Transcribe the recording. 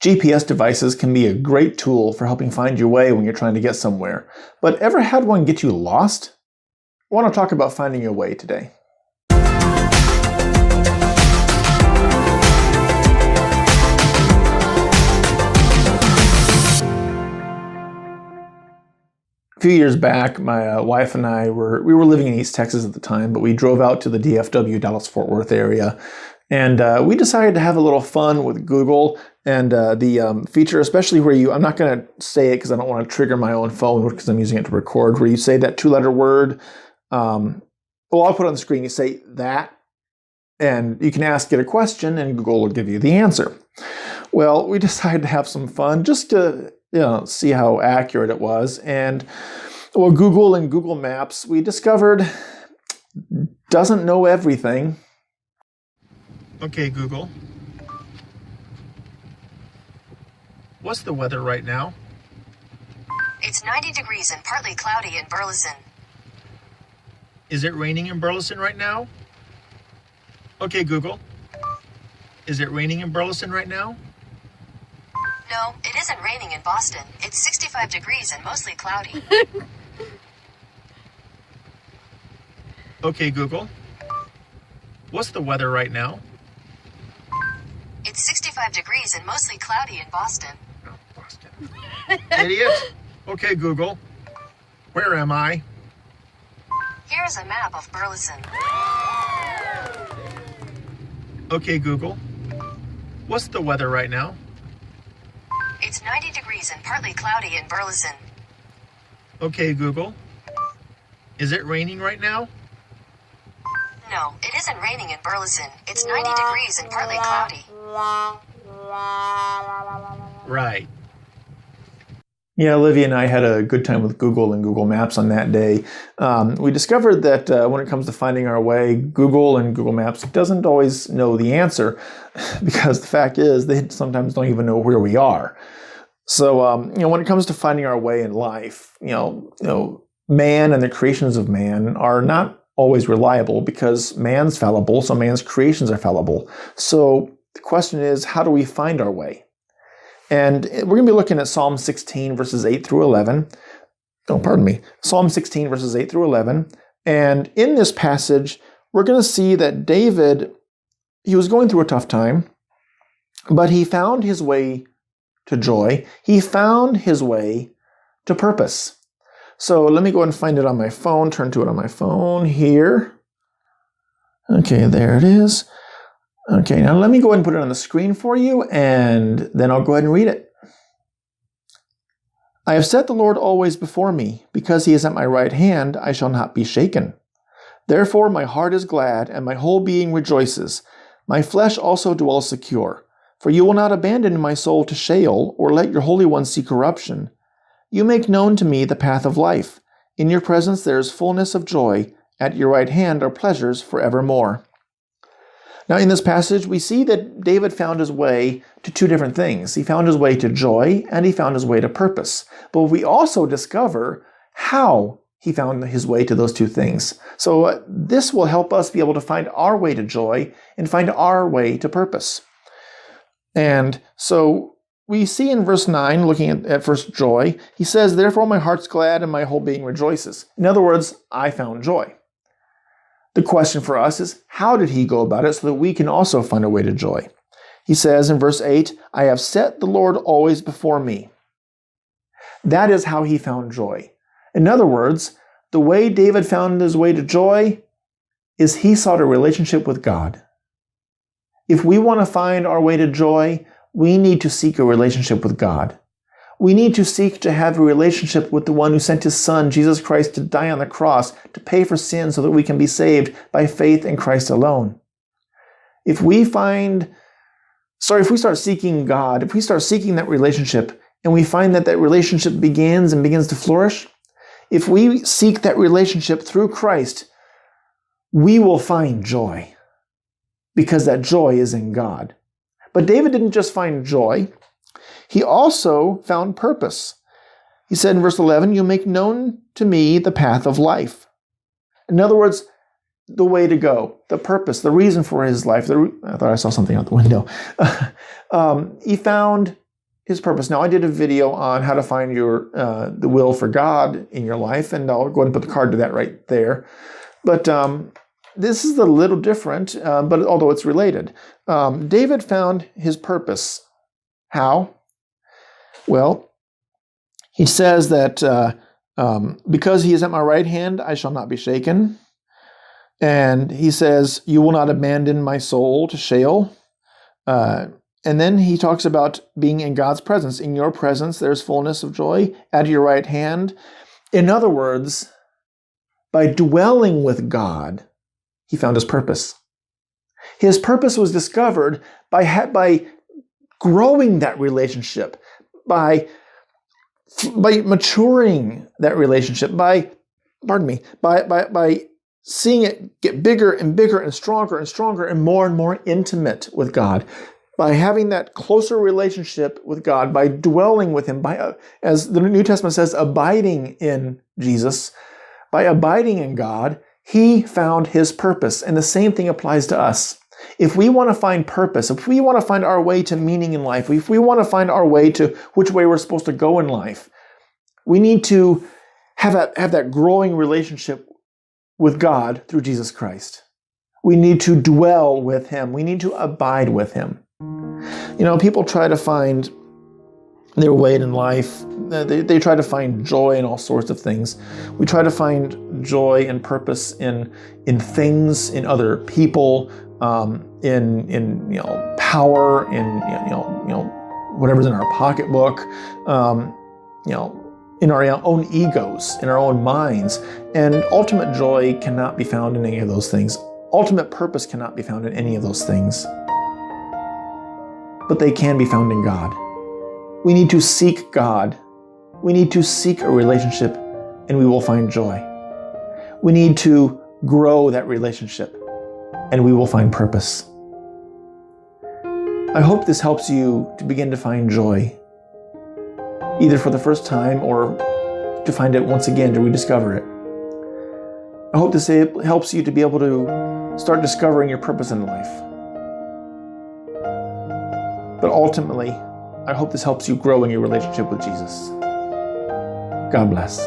GPS devices can be a great tool for helping find your way when you're trying to get somewhere. But ever had one get you lost? I want to talk about finding your way today. A few years back, my wife and I were living in East Texas at the time, but we drove out to the DFW, Dallas-Fort Worth area, and we decided to have a little fun with Google and the feature, especially where I'm not going to say it because I don't want to trigger my own phone because I'm using it to record, where you say that two-letter word. I'll put it on the screen. You say that, and you can ask it a question, and Google will give you the answer. Well, we decided to have some fun just to see how accurate it was. And Google and Google Maps, we discovered, doesn't know everything. Okay, Google. What's the weather right now? It's 90 degrees and partly cloudy in Burleson. Is it raining in Burleson right now? Okay, Google. Is it raining in Burleson right now? No, it isn't raining in Boston. It's 65 degrees and mostly cloudy. Okay, Google. What's the weather right now? It's 65 degrees and mostly cloudy in Boston. Oh, Boston. Idiot. Okay, Google. Where am I? Here's a map of Burleson. Okay, Google. What's the weather right now? It's 90 degrees and partly cloudy in Burleson. Okay, Google. Is it raining right now? No, it isn't raining in Burleson. It's 90 degrees and partly cloudy. Right. Yeah, Olivia and I had a good time with Google and Google Maps on that day. We discovered that when it comes to finding our way, Google and Google Maps doesn't always know the answer because the fact is they sometimes don't even know where we are. So, when it comes to finding our way in life, man and the creations of man are not always reliable because man's fallible, so man's creations are fallible. So the question is, how do we find our way? And we're going to be looking at Psalm 16, verses 8 through 11. Psalm 16, verses 8 through 11. And in this passage, we're going to see that David, he was going through a tough time, but he found his way to joy. He found his way to purpose. So let me go ahead and find it on my phone, turn to it on my phone here. Okay, there it is. Okay, now let me go ahead and put it on the screen for you, and then I'll go ahead and read it. I have set the Lord always before me. Because he is at my right hand, I shall not be shaken. Therefore my heart is glad, and my whole being rejoices. My flesh also dwells secure. For you will not abandon my soul to Sheol, or let your Holy One see corruption. You make known to me the path of life. In your presence there is fullness of joy. At your right hand are pleasures forevermore. Now, in this passage, we see that David found his way to two different things. He found his way to joy, and he found his way to purpose. But we also discover how he found his way to those two things. So this will help us be able to find our way to joy and find our way to purpose. And so we see in verse 9, looking at first joy, he says, therefore my heart's glad and my whole being rejoices. In other words, I found joy. The question for us is, how did he go about it so that we can also find a way to joy? He says in verse 8, I have set the Lord always before me. That is how he found joy. In other words, the way David found his way to joy is he sought a relationship with God. If we want to find our way to joy, we need to seek a relationship with God. We need to seek to have a relationship with the one who sent his Son, Jesus Christ, to die on the cross, to pay for sin so that we can be saved by faith in Christ alone. If we start seeking God, if we start seeking that relationship, and we find that relationship begins to flourish, if we seek that relationship through Christ, we will find joy, because that joy is in God. But David didn't just find joy. He also found purpose. He said in verse 11, you make known to me the path of life. In other words, the way to go, the purpose, the reason for his life. I thought I saw something out the window. He found his purpose. Now, I did a video on how to find the will for God in your life, and I'll go ahead and put the card to that right there. But this is a little different, but although it's related. David found his purpose. How? Well, he says that because he is at my right hand, I shall not be shaken. And he says, you will not abandon my soul to Sheol. And then he talks about being in God's presence. In your presence, there's fullness of joy. At your right hand. In other words, by dwelling with God, he found his purpose. His purpose was discovered by growing that relationship, by maturing that relationship, by seeing it get bigger and bigger and stronger and more intimate with God. By having that closer relationship with God, by dwelling with him, by, as the New Testament says, abiding in Jesus, by abiding in God, he found his purpose. And the same thing applies to us. If we want to find purpose, if we want to find our way to meaning in life, if we want to find our way to which way we're supposed to go in life, we need to have that growing relationship with God through Jesus Christ. We need to dwell with him. We need to abide with him. You know, people try to find their way in life. They try to find joy in all sorts of things. We try to find joy and purpose in things, in other people, in power, in whatever's in our pocketbook, in our own egos, in our own minds. And ultimate joy cannot be found in any of those things. Ultimate purpose cannot be found in any of those things. But they can be found in God. We need to seek God. We need to seek a relationship, and we will find joy. We need to grow that relationship, and we will find purpose. I hope this helps you to begin to find joy, either for the first time or to find it once again, to rediscover it. I hope this helps you to be able to start discovering your purpose in life. But ultimately, I hope this helps you grow in your relationship with Jesus. God bless.